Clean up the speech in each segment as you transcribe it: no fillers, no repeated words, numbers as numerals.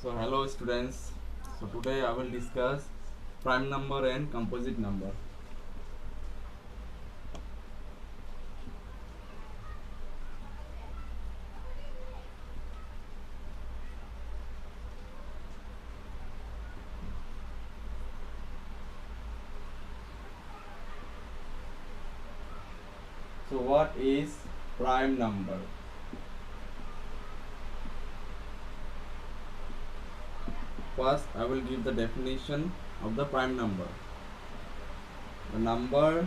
So hello students. So today I will discuss prime number and composite number. So what is prime number? First I will give the definition of the prime number. The number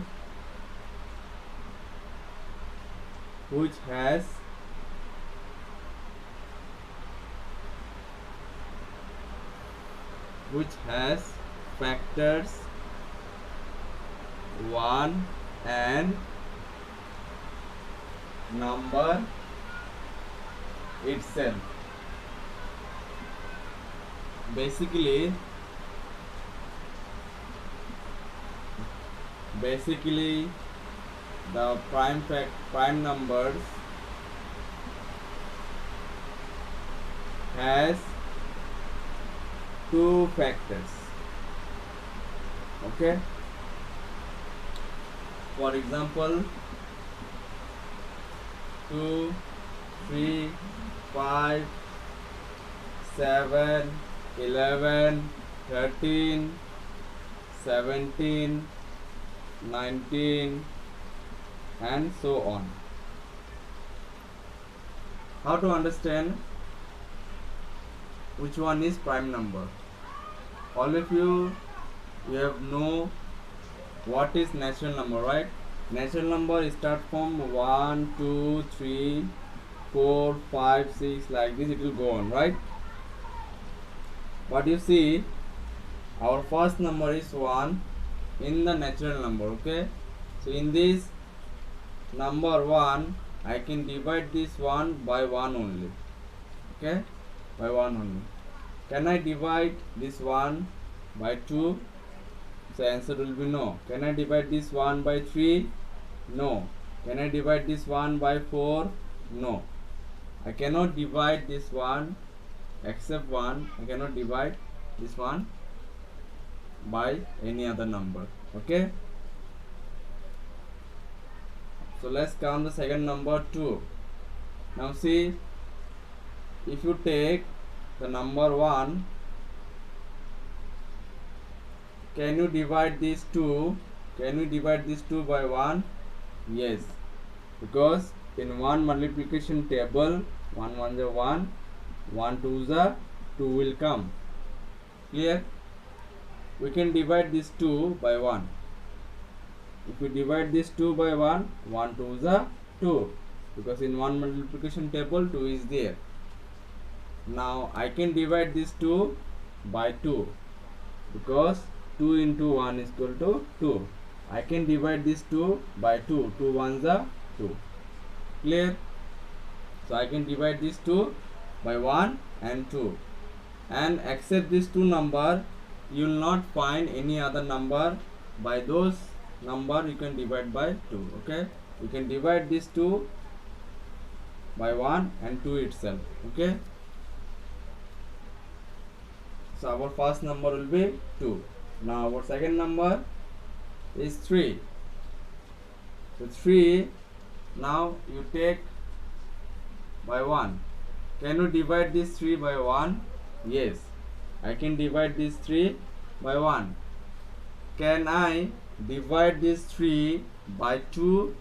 which has factors 1 and number itself. Basically the prime numbers has two factors. Okay, for example 2, 3, 5, 7, 11, 13, 17, 19 and so on. How to understand which one is prime number? All of you have know what is natural number, right? Natural number start from 1, 2, 3, 4, 5, 6 like this, it will go on, right? But you see our first number is 1 in the natural number. Okay, so in this number 1 I can divide this 1 by 1 only. Okay, by 1 only. Can I divide this 1 by 2? So answer will be no. Can I divide this 1 by 3? No. Can I divide this 1 by 4? No. I cannot divide this one except 1. I cannot divide this one by any other number. Okay, so let's count the second number 2. Now see, if you take the number 1, can you divide this 2? Can you divide this 2 by 1? Yes, because in one multiplication table 1 1 is 1, 1 2 is 2 will come. Clear? We can divide this 2 by 1. If we divide this 2 by 1, 1 2 is 2, because in one multiplication table 2 is there. Now I can divide this 2 by 2, because 2 into 1 is equal to 2. I can divide this 2 by 2. 2 1s are 2. Clear? So I can divide this 2 by 1 and 2. And except these two number, you will not find any other number. By those number you can divide by 2. Okay, you can divide this 2 by 1 and 2 itself. Okay, so our first number will be 2. Now our second number is 3. So 3, now you take by 1. Can you divide this 3 by 1? Yes, I can divide this 3 by 1. Can I divide this 3 by 2?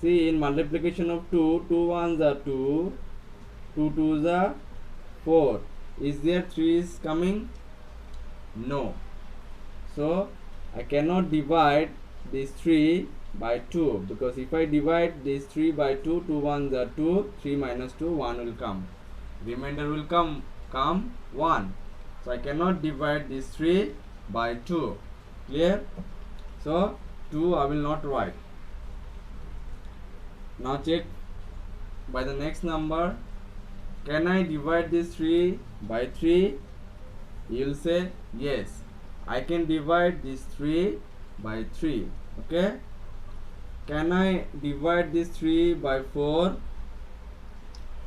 See, in multiplication of 2, 2 1s are 2, 2 2s are 4. Is there 3 is coming? No. So I cannot divide this 3 by 2, because if I divide this 3 by 2, 2 1s are 2, 3 minus 2, 1 will come. Remainder will come 1. So I cannot divide this 3 by 2. Clear? So 2 I will not write. Now check by the next number. Can I divide this 3 by 3? You will say yes, I can divide this 3 by 3. Okay, can I divide this 3 by 4?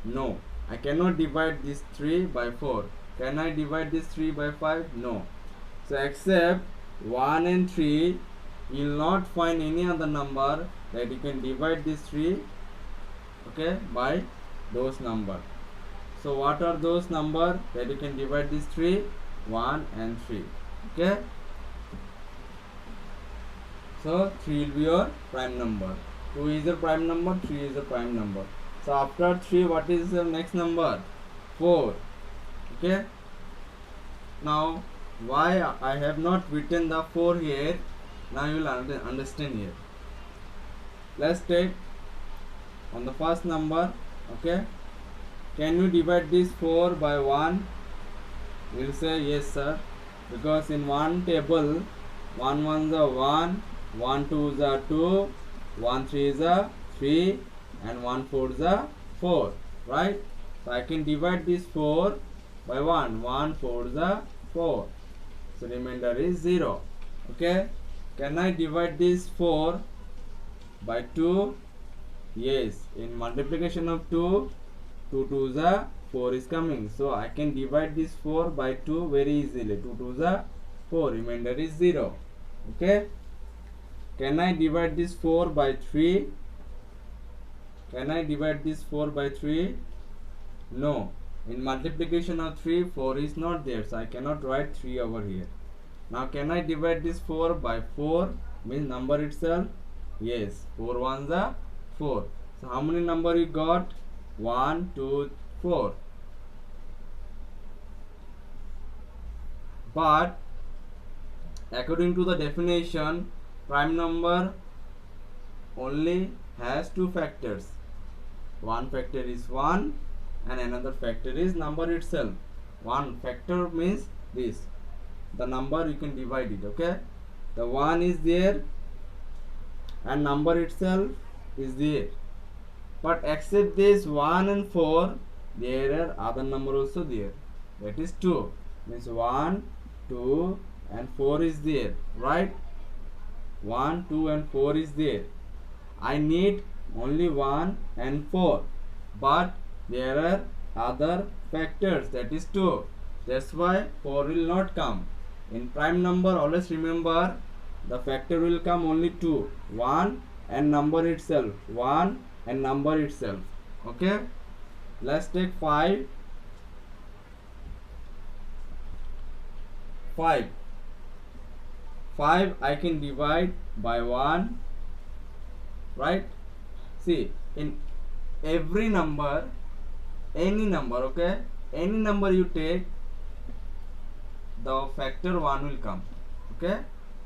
No, I cannot divide this 3 by 4. Can I divide this 3 by 5? No. So except 1 and 3, you will not find any other number that you can divide this 3, okay, by those number. So what are those number that you can divide this 3? 1 and 3. Okay. So 3 will be your prime number. 2 is a prime number, 3 is a prime number. So after 3, what is the next number? 4. Okay. Now why I have not written the 4 here? Now you will understand here. Let's take on the first number. Okay. Can you divide this 4 by 1? You will say yes sir, because in one table 1 1 is a 1, 1 2 is a 2, 1 3 is a 3, and 1 4 is a 4, right? So I can divide this 4 by 1. 1 4 is a 4, so remainder is 0. Okay. Can I divide this 4 by 2? Yes. In multiplication of 2, 2 2 is a 4 is coming, so I can divide this 4 by 2 very easily. 2 2 is a 4, remainder is 0. Okay. Can I divide this 4 by 3? Can I divide this 4 by 3? No. In multiplication of 3, 4 is not there, so I cannot write 3 over here. Now can I divide this 4 by 4? Means number itself? Yes. 4 1 is a 4. So how many number you got? 1 2 4. But according to the definition, prime number only has 2 factors. One factor is 1 and another factor is number itself. One factor means this, the number you can divide it. Okay. The 1 is there and number itself is there. But except this 1 and 4, there are other number also there. That is 2. Means 1, 2 and 4 is there, right? 1, 2 and 4 is there. I need only 1 and 4. But there are other factors, that is 2. That's why 4 will not come. In prime number, always remember the factor will come only 2. 1 and number itself. 1 and number itself. Okay. Let's take 5. 5 I can divide by 1, right? See, in every number, any number, okay, any number you take, the factor 1 will come. Okay,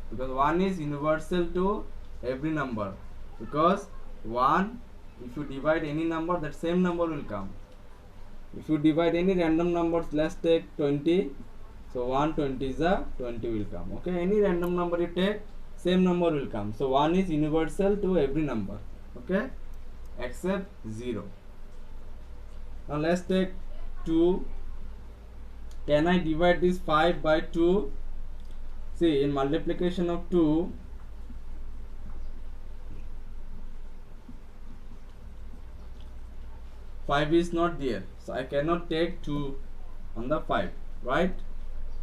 because 1 is universal to every number. Because 1, if you divide any number, that same number will come. If you divide any random numbers, let's take 20. So 1 20 is a 20 will come. Okay, any random number you take, same number will come. So 1 is universal to every number. Okay, except 0. Now let's take 2. Can I divide this 5 by 2? See, in multiplication of 2, five is not there, so I cannot take 2 on the 5, right?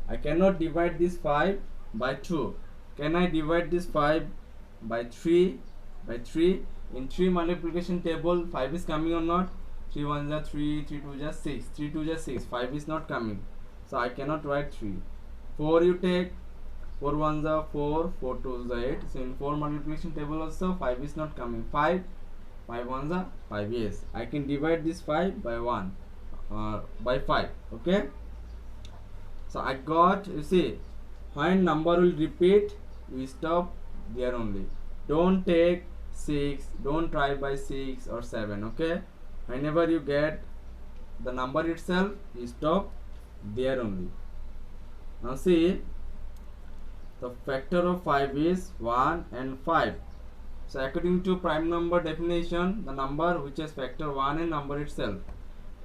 I cannot divide this 5 by 2. Can I divide this 5 by 3? By 3. In 3 multiplication table, 5 is coming or not? 3 1 is 3, 3 2 is 6, 3 2 is 6, 5 is not coming. So I cannot write 3. 4 you take, 4 1 is 4, 4 2 is 8. So in 4 multiplication table also, 5 is not coming. 5, 5 1 is 5. Yes, I can divide this 5 by 1, by 5. Okay. So I got, you see, when number will repeat, we stop there only. Don't take 6, don't try by 6 or 7. Okay. Whenever you get the number itself, you stop there only. Now see, the factor of 5 is 1 and 5. So according to prime number definition, the number which has factor 1 and number itself.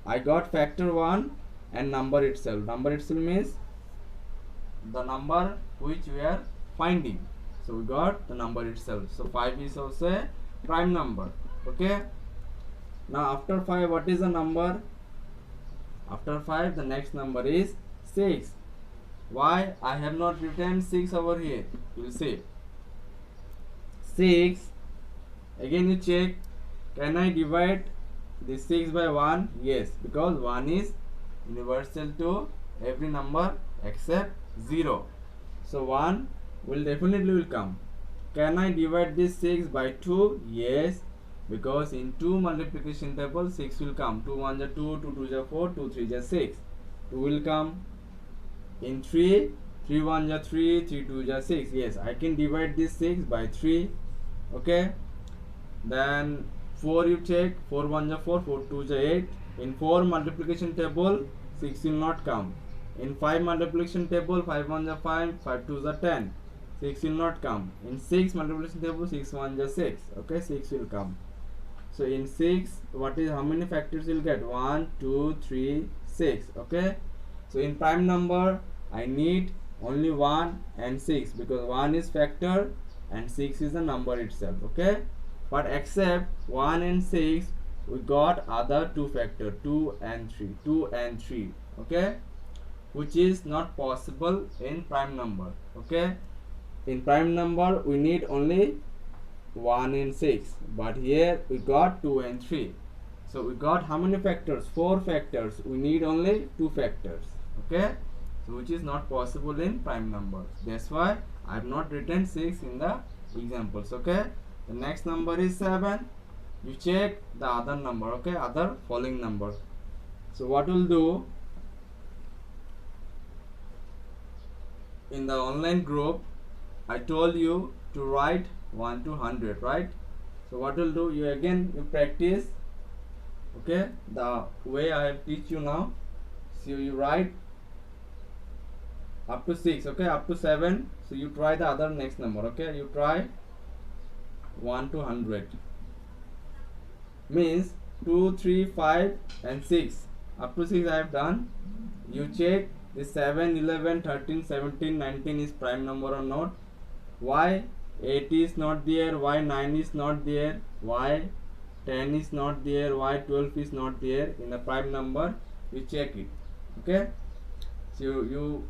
I got factor 1 and number itself. Number itself means the number which we are finding. So we got the number itself. So 5 is also a prime number. Okay. Now after 5, what is the number? After 5, the next number is 6. Why I have not written 6 over here? You will see 6. Again you check, can I divide this 6 by 1? Yes, because 1 is universal to every number except 0. So 1 will definitely come. Can I divide this 6 by 2? Yes, because in 2 multiplication table 6 will come. 2 1 is 2, 2 2 is 4, 2 3 is 6. 2 will come. In 3, 3 1 is 3, 3 2 is 6. Yes, I can divide this 6 by 3. Okay. Then 4 you take, 4 1 is 4, 4 2 is 8. In 4 multiplication table 6 will not come. In 5 multiplication table 5 1 is 5, 5 2 is 10. 6 will not come. In 6 multiplication table 6 1 is 6. Okay, 6 will come. So in 6, how many factors you'll get? 1 2 3 6. Okay, so in prime number I need only 1 and 6, because 1 is factor and 6 is the number itself. Okay, but except 1 and 6 we got other two factor, 2 and 3. Okay, which is not possible in prime number. Okay, in prime number we need only 1 and 6, but here we got 2 and 3. So we got how many factors? 4 factors. We need only 2 factors. Okay, so which is not possible in prime numbers. That's why I have not written 6 in the examples. Okay, the next number is 7. You check the other number. Okay, other following number. So what we'll do, in the online group I told you to write 1 to 100, right? So what we'll do, you practice. Okay, the way I have teach you now. So you write up to 6. Okay, up to 7. So you try the other next number. Okay, you try 1 to 100. Means 2 3 5 and 6. Up to 6 I have done. You check this 7 11 13 17 19 is prime number or not. Why 8 is not there? Why 9 is not there? Why 10 is not there? Why 12 is not there? In the prime number you check it. Okay, so you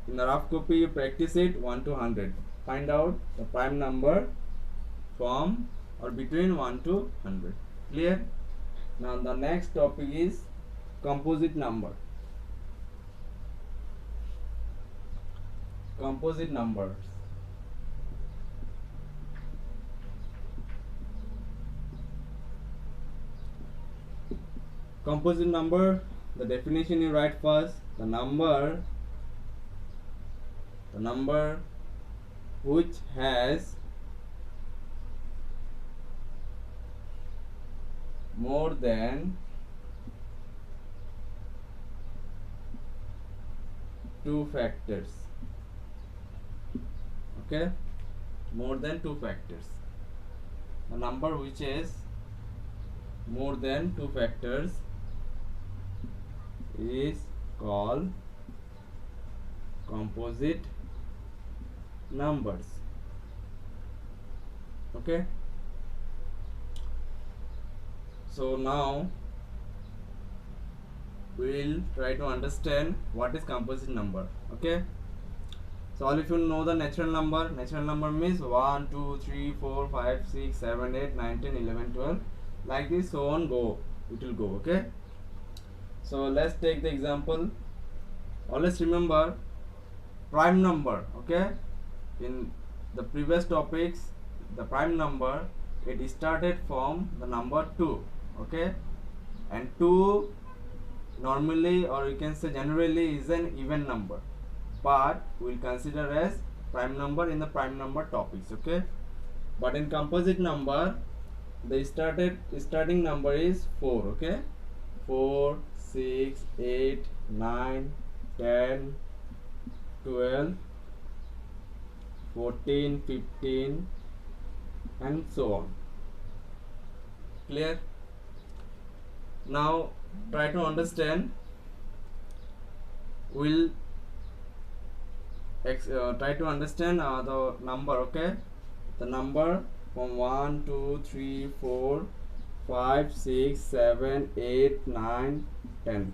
in the rough copy you practice it 1 to 100. Find out the prime number from or between 1 to 100. Clear? Now the next topic is composite number. Composite numbers. Composite number, the definition you write first. The number which has more than two factors. Okay, more than two factors. A number which is more than two factors is called composite numbers. Okay, so now we will try to understand what is composite number. Okay, so all of you know the natural number. Natural number means 1 2 3 4 5 6 7 8 9 10 11 12, like this, so on it will go. Okay, so let's take the example. Always remember prime number. Okay, in the previous topics, the prime number, it started from the number 2. Okay, and 2 normally, or you can say generally, is an even number, but we'll consider as prime number in the prime number topics. Okay, but in composite number the starting number is 4. Okay, 4 6 8 9 10 12 14 15 and so on. Clear? Now try to understand. We'll try to understand the number. Okay, the number from 1 2 3 4 5 6 7 8 9 10.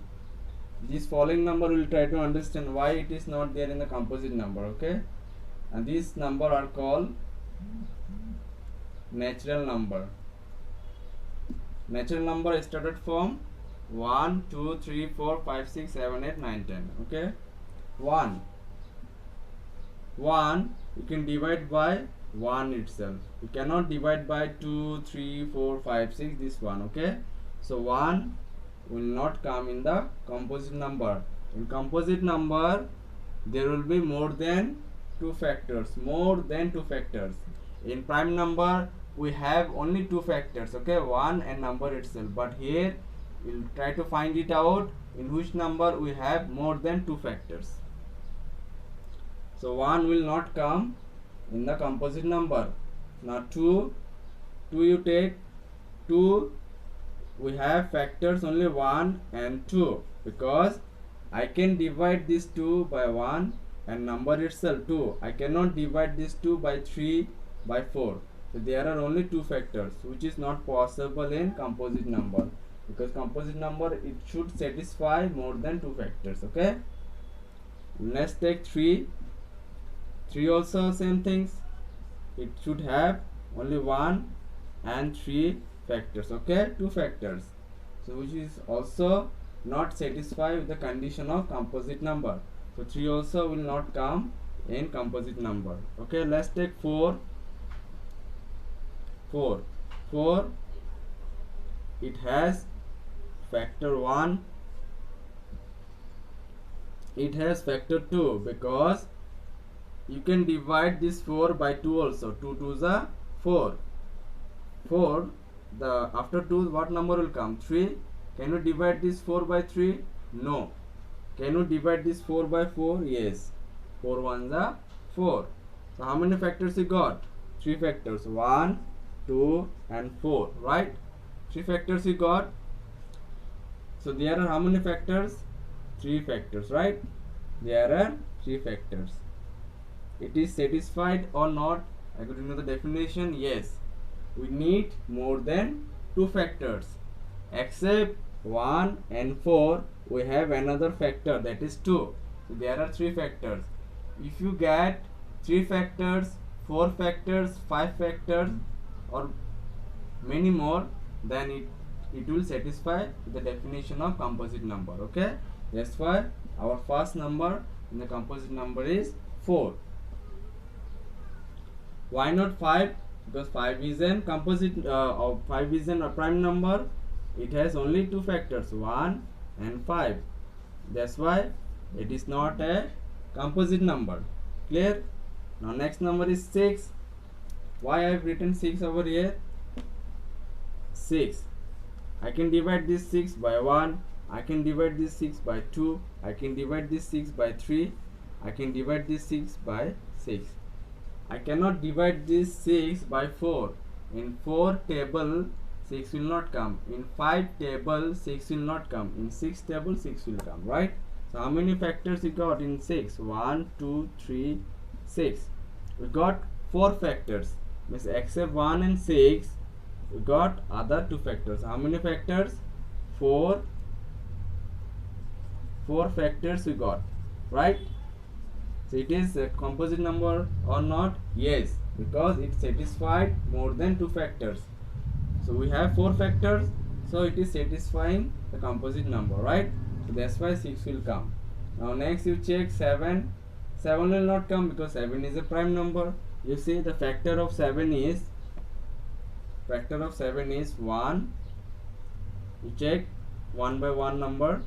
This following number will try to understand why it is not there in the composite number. Okay, and these number are called natural number. Natural number started from 1, 2, 3, 4, 5, 6, 7, 8, 9, 10. Okay, 1 you can divide by 1 itself. You cannot divide by 2, 3, 4, 5, 6, this one. Okay, so 1 will not come in the composite number. In composite number there will be more than 2 factors. In prime number we have only 2 factors. Okay, 1 and number itself, but here we'll try to find it out in which number we have more than 2 factors. So 1 will not come in the composite number. Now 2 you take 2, we have factors only 1 and 2, because I can divide this 2 by 1 and number itself 2. I cannot divide this 2 by 3 by 4. So there are only 2 factors, which is not possible in composite number, because composite number it should satisfy more than 2 factors. Okay, let's take 3 also same things. It should have only 1 and 3 factors. Okay, 2 factors, so which is also not satisfied with the condition of composite number. So 3 also will not come in composite number. Okay, let's take 4 it has factor 1, it has factor 2, because you can divide this 4 by 2 also. 2 2s are 4. The after 2 what number will come? 3. Can you divide this 4 by 3? No. Can you divide this 4 by 4? Yes. 4 1s are 4. So how many factors you got? 3 factors. 1, 2 and 4, right? 3 factors you got. So there are how many factors? 3 factors, right? There are 3 factors. It is satisfied or not according to the definition? Yes. We need more than 2 factors. Except 1 and 4, we have another factor, that is 2. So there are 3 factors. If you get 3 factors, 4 factors, 5 factors or many more, then it will satisfy the definition of composite number. Okay, that's why our first number in the composite number is 4. Why not 5? Because 5 is an composite 5 is a prime number. It has only 2 factors, 1 and 5. That's why it is not a composite number. Clear? Now next number is 6. Why I have written 6 over here? 6. I can divide this 6 by 1. I can divide this 6 by 2. I can divide this 6 by 3. I can divide this 6 by 6. I cannot divide this 6 by 4. In 4 table 6 will not come. In 5 table 6 will not come. In 6 table 6 will come, right? So how many factors we got in 6? 1, 2, 3, 6. We got 4 factors. Means except 1 and 6, we got other 2 factors. How many factors? 4 factors we got, right? So it is a composite number or not? Yes, because it satisfied more than 2 factors. So we have 4 factors, so it is satisfying the composite number, right? So that's why 6 will come. Now next you check 7. 7 will not come because 7 is a prime number. You see the factor of 7 is 1. You check 1 by 1 number.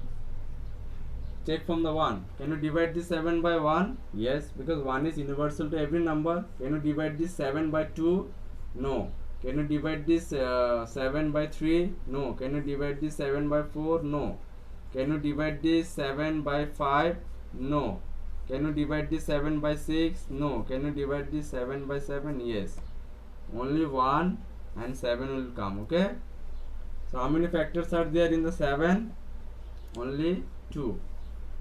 Check from the 1. Can you divide this 7 by 1? Yes, because 1 is universal to every number. Can you divide this 7 by 2? No. Can you divide this 7 by 3? No. Can you divide this 7 by 4? No. Can you divide this 7 by 5? No. Can you divide this 7 by 6? No. Can you divide this 7 by 7? Yes. Only 1 and 7 will come. Okay. So how many factors are there in the 7? Only 2.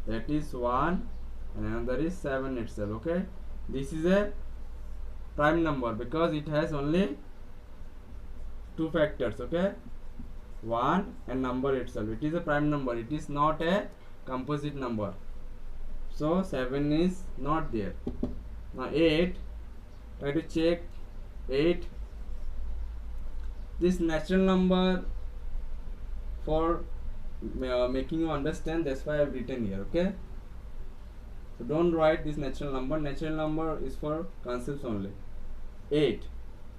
That is 1 and another is 7 itself. Okay. This is a prime number because it has only 2 factors. Okay. 1 and number itself. It is a prime number. It is not a composite number, so 7 is not there. Now 8, try to check 8. This natural number for making you understand, that's why I've written here. Okay, so don't write this natural number. Natural number is for concepts only. 8,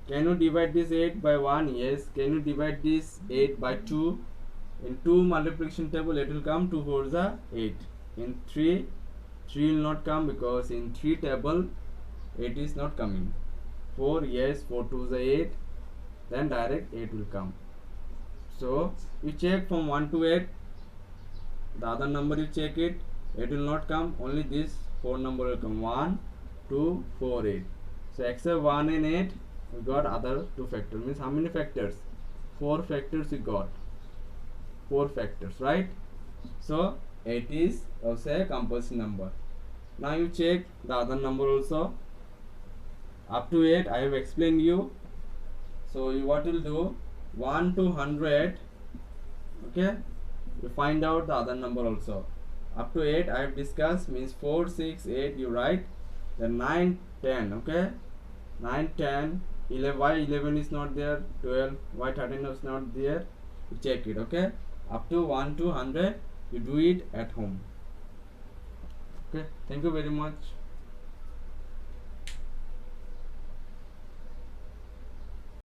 can you divide this 8 by 1? Yes. Can you divide this 8 by 2? In 2 multiplication table it will come 2 4s are 8. In 3 will not come because in 3 table 8 is not coming. 4, yes, 4 2s are 8, then direct 8 will come. So you check from 1 to 8, the other number you check it, 8 will not come, only this 4 number will come. 1 2 4 8. So except 1 and 8 we got other 2 factors. Means how many factors? 4 factors we got. 4 factors, right? So 8 is also a composite number. Now you check the other number also. Up to 8 I have explained you. So you what will do, 1 to 100, okay, you find out the other number also. Up to 8 I have discussed, means 4 6 8 you write. Then 9 10, okay, 9 10 11, why 11 is not there, 12, why 13 is not there, you check it. Okay, up to 1 to 100 you do it at home. Okay, thank you very much.